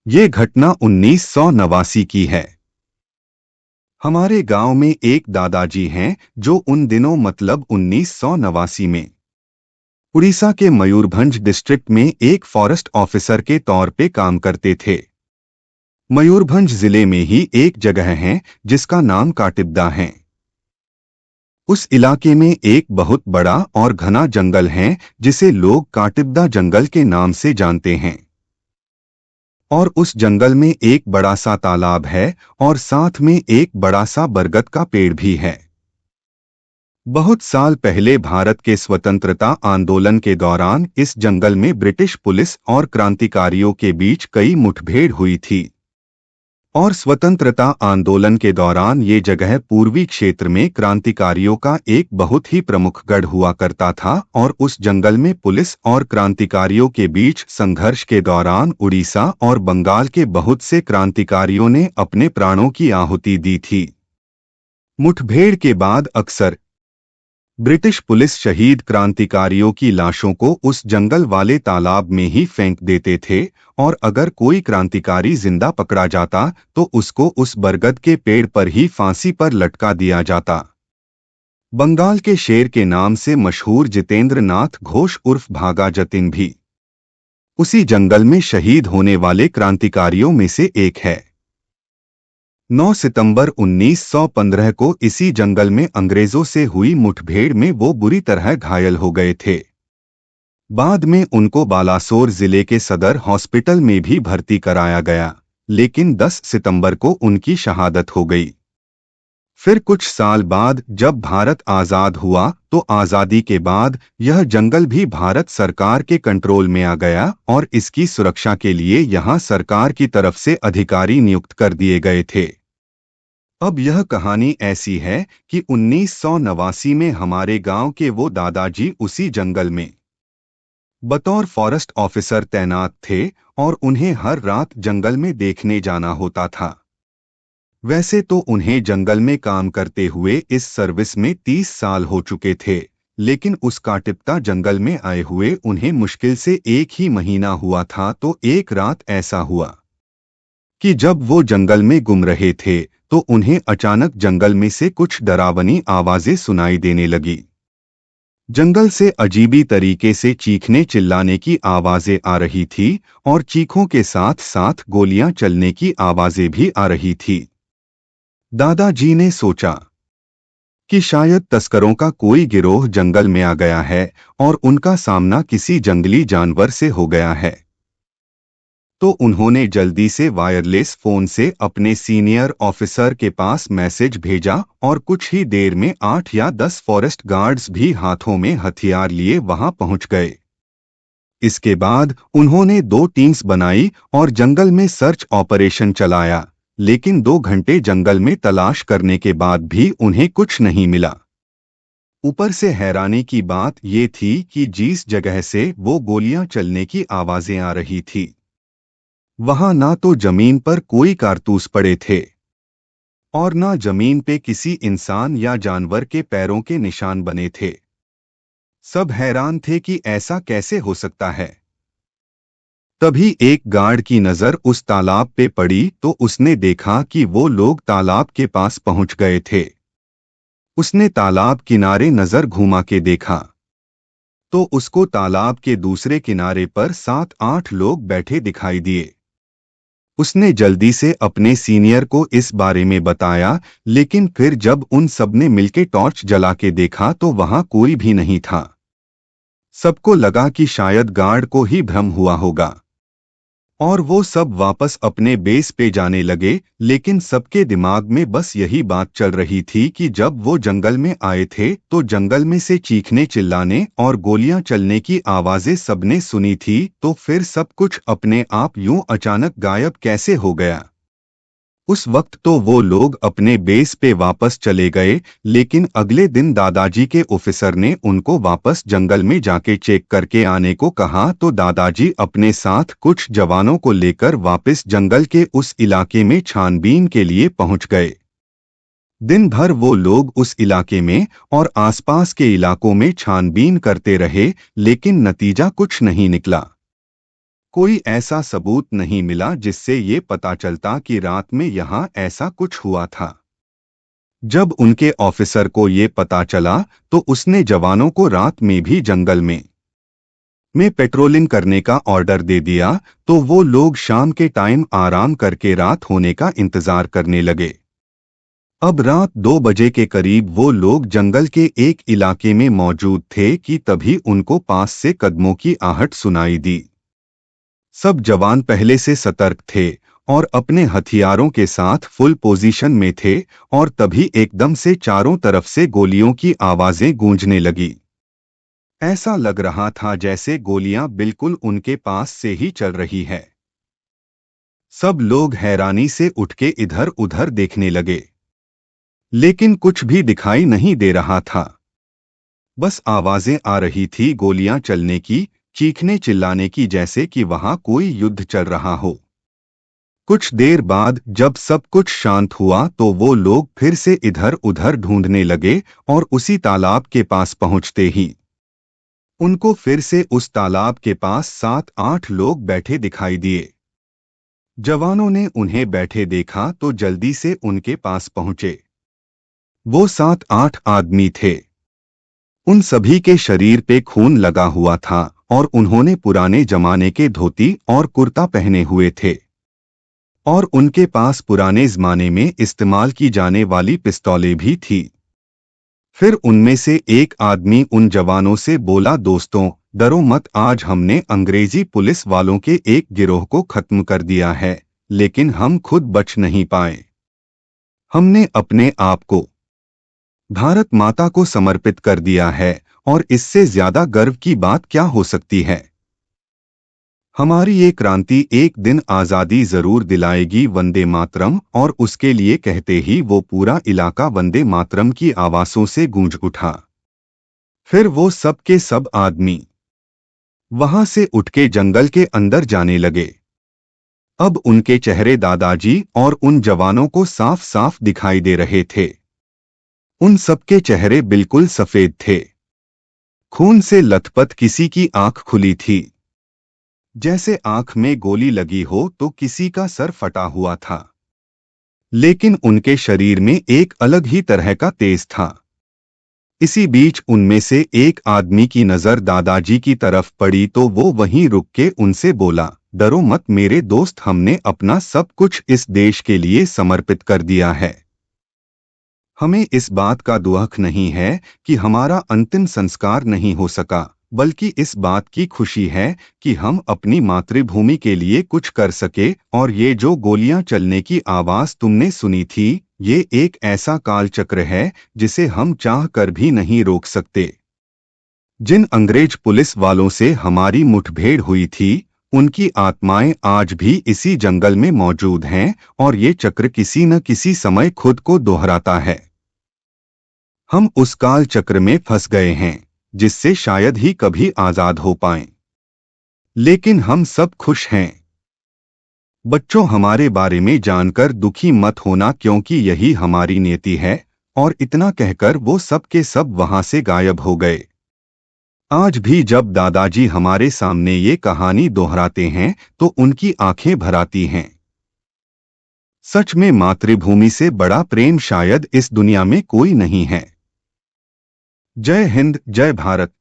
ये घटना 1989 की है। हमारे गांव में एक दादाजी हैं जो उन दिनों मतलब 1989 में उड़ीसा के मयूरभंज डिस्ट्रिक्ट में एक फॉरेस्ट ऑफिसर के तौर पे काम करते थे। मयूरभंज जिले में ही एक जगह है जिसका नाम काटिबदा है। उस इलाके में एक बहुत बड़ा और घना जंगल है जिसे लोग काटिबदा जंगल के नाम से जानते हैं। और उस जंगल में एक बड़ा सा तालाब है और साथ में एक बड़ा सा बरगद का पेड़ भी है। बहुत साल पहले भारत के स्वतंत्रता आंदोलन के दौरान इस जंगल में ब्रिटिश पुलिस और क्रांतिकारियों के बीच कई मुठभेड़ हुई थी। और स्वतंत्रता आंदोलन के दौरान ये जगह पूर्वी क्षेत्र में क्रांतिकारियों का एक बहुत ही प्रमुख गढ़ हुआ करता था और उस जंगल में पुलिस और क्रांतिकारियों के बीच संघर्ष के दौरान उड़ीसा और बंगाल के बहुत से क्रांतिकारियों ने अपने प्राणों की आहुति दी थी। मुठभेड़ के बाद अक्सर ब्रिटिश पुलिस शहीद क्रांतिकारियों की लाशों को उस जंगल वाले तालाब में ही फेंक देते थे और अगर कोई क्रांतिकारी जिंदा पकड़ा जाता तो उसको उस बरगद के पेड़ पर ही फांसी पर लटका दिया जाता। बंगाल के शेर के नाम से मशहूर जितेंद्र नाथ घोष उर्फ भागा जतिन भी उसी जंगल में शहीद होने वाले क्रांतिकारियों में से एक है। 9 सितंबर 1915 को इसी जंगल में अंग्रेजों से हुई मुठभेड़ में वो बुरी तरह घायल हो गए थे। बाद में उनको बालासोर जिले के सदर हॉस्पिटल में भी भर्ती कराया गया, लेकिन 10 सितंबर को उनकी शहादत हो गई। फिर कुछ साल बाद जब भारत आज़ाद हुआ तो आज़ादी के बाद यह जंगल भी भारत सरकार के कंट्रोल में आ गया और इसकी सुरक्षा के लिए यहाँ सरकार की तरफ से अधिकारी नियुक्त कर दिए गए थे। अब यह कहानी ऐसी है कि 1989 में हमारे गांव के वो दादाजी उसी जंगल में बतौर फॉरेस्ट ऑफिसर तैनात थे और उन्हें हर रात जंगल में देखने जाना होता था। वैसे तो उन्हें जंगल में काम करते हुए इस सर्विस में 30 साल हो चुके थे, लेकिन उस काटिबदा जंगल में आए हुए उन्हें मुश्किल से एक ही महीना हुआ था। तो एक रात ऐसा हुआ कि जब वो जंगल में घूम रहे थे तो उन्हें अचानक जंगल में से कुछ डरावनी आवाजें सुनाई देने लगी। जंगल से अजीबी तरीके से चीखने चिल्लाने की आवाजें आ रही थी और चीखों के साथ साथ गोलियां चलने की आवाजें भी आ रही थी। दादाजी ने सोचा कि शायद तस्करों का कोई गिरोह जंगल में आ गया है और उनका सामना किसी जंगली जानवर से हो गया है। तो उन्होंने जल्दी से वायरलेस फोन से अपने सीनियर ऑफिसर के पास मैसेज भेजा और कुछ ही देर में 8 या 10 फॉरेस्ट गार्ड्स भी हाथों में हथियार लिए वहां पहुंच गए। इसके बाद उन्होंने 2 टीम्स बनाई और जंगल में सर्च ऑपरेशन चलाया, लेकिन 2 घंटे जंगल में तलाश करने के बाद भी उन्हें कुछ नहीं मिला। ऊपर से हैरानी की बात ये थी कि जिस जगह से वो गोलियां चलने की आवाजें आ रही थी वहां ना तो जमीन पर कोई कारतूस पड़े थे और ना जमीन पे किसी इंसान या जानवर के पैरों के निशान बने थे। सब हैरान थे कि ऐसा कैसे हो सकता है। तभी एक गार्ड की नजर उस तालाब पे पड़ी तो उसने देखा कि वो लोग तालाब के पास पहुंच गए थे। उसने तालाब किनारे नजर घुमा के देखा तो उसको तालाब के दूसरे किनारे पर 7-8 लोग बैठे दिखाई दिए। उसने जल्दी से अपने सीनियर को इस बारे में बताया, लेकिन फिर जब उन सबने मिलके टॉर्च जला के देखा तो वहां कोई भी नहीं था। सबको लगा कि शायद गार्ड को ही भ्रम हुआ होगा और वो सब वापस अपने बेस पे जाने लगे। लेकिन सबके दिमाग में बस यही बात चल रही थी कि जब वो जंगल में आए थे तो जंगल में से चीखने चिल्लाने और गोलियां चलने की आवाजें सबने सुनी थी, तो फिर सब कुछ अपने आप यूं अचानक गायब कैसे हो गया। उस वक्त तो वो लोग अपने बेस पे वापस चले गए, लेकिन अगले दिन दादाजी के ऑफिसर ने उनको वापस जंगल में जाके चेक करके आने को कहा। तो दादाजी अपने साथ कुछ जवानों को लेकर वापस जंगल के उस इलाके में छानबीन के लिए पहुंच गए। दिन भर वो लोग उस इलाके में और आसपास के इलाकों में छानबीन करते रहे, लेकिन नतीजा कुछ नहीं निकला। कोई ऐसा सबूत नहीं मिला जिससे ये पता चलता कि रात में यहाँ ऐसा कुछ हुआ था। जब उनके ऑफिसर को ये पता चला तो उसने जवानों को रात में भी जंगल में पेट्रोलिंग करने का ऑर्डर दे दिया, तो वो लोग शाम के टाइम आराम करके रात होने का इंतजार करने लगे। अब रात 2 बजे के करीब वो लोग जंगल के एक इलाके में मौजूद थे कि तभी उनको पास से कदमों की आहट सुनाई दी। सब जवान पहले से सतर्क थे और अपने हथियारों के साथ फुल पोजीशन में थे, और तभी एकदम से चारों तरफ से गोलियों की आवाजें गूंजने लगी। ऐसा लग रहा था जैसे गोलियां बिल्कुल उनके पास से ही चल रही है। सब लोग हैरानी से उठ के इधर उधर देखने लगे, लेकिन कुछ भी दिखाई नहीं दे रहा था। बस आवाजें आ रही थी गोलियां चलने की, चीखने चिल्लाने की, जैसे कि वहां कोई युद्ध चल रहा हो। कुछ देर बाद जब सब कुछ शांत हुआ तो वो लोग फिर से इधर उधर ढूंढने लगे, और उसी तालाब के पास पहुंचते ही उनको फिर से उस तालाब के पास 7-8 लोग बैठे दिखाई दिए। जवानों ने उन्हें बैठे देखा तो जल्दी से उनके पास पहुंचे। वो 7-8 आदमी थे। उन सभी के शरीर पे खून लगा हुआ था और उन्होंने पुराने जमाने के धोती और कुर्ता पहने हुए थे, और उनके पास पुराने जमाने में इस्तेमाल की जाने वाली पिस्तौलें भी थी। फिर उनमें से एक आदमी उन जवानों से बोला, दोस्तों डरो मत, आज हमने अंग्रेजी पुलिस वालों के एक गिरोह को खत्म कर दिया है, लेकिन हम खुद बच नहीं पाए। हमने अपने आप को भारत माता को समर्पित कर दिया है, और इससे ज्यादा गर्व की बात क्या हो सकती है। हमारी ये क्रांति एक दिन आजादी जरूर दिलाएगी, वंदे मातरम। और उसके लिए कहते ही वो पूरा इलाका वंदे मातरम की आवाज़ों से गूंज उठा। फिर वो सब के सब आदमी वहां से उठ के जंगल के अंदर जाने लगे। अब उनके चेहरे दादाजी और उन जवानों को साफ साफ दिखाई दे रहे थे। उन सबके चेहरे बिल्कुल सफेद थे। खून से लथपथ किसी की आंख खुली थी, जैसे आंख में गोली लगी हो तो किसी का सर फटा हुआ था। लेकिन उनके शरीर में एक अलग ही तरह का तेज था। इसी बीच उनमें से एक आदमी की नजर दादाजी की तरफ पड़ी तो वो वहीं रुक के उनसे बोला, डरो मत मेरे दोस्त, हमने अपना सब कुछ इस देश के लिए समर्पित कर दिया है। हमें इस बात का दुख नहीं है कि हमारा अंतिम संस्कार नहीं हो सका, बल्कि इस बात की खुशी है कि हम अपनी मातृभूमि के लिए कुछ कर सके। और ये जो गोलियां चलने की आवाज तुमने सुनी थी, ये एक ऐसा कालचक्र है जिसे हम चाह कर भी नहीं रोक सकते। जिन अंग्रेज पुलिस वालों से हमारी मुठभेड़ हुई थी, उनकी आत्माएं आज भी इसी जंगल में मौजूद हैं, और ये चक्र किसी न किसी समय खुद को दोहराता है। हम उस काल चक्र में फंस गए हैं जिससे शायद ही कभी आजाद हो पाएं। लेकिन हम सब खुश हैं। बच्चों, हमारे बारे में जानकर दुखी मत होना, क्योंकि यही हमारी नियति है। और इतना कहकर वो सब के सब वहां से गायब हो गए। आज भी जब दादाजी हमारे सामने ये कहानी दोहराते हैं तो उनकी आंखें भर आती हैं। सच में मातृभूमि से बड़ा प्रेम शायद इस दुनिया में कोई नहीं है। जय हिंद, जय भारत।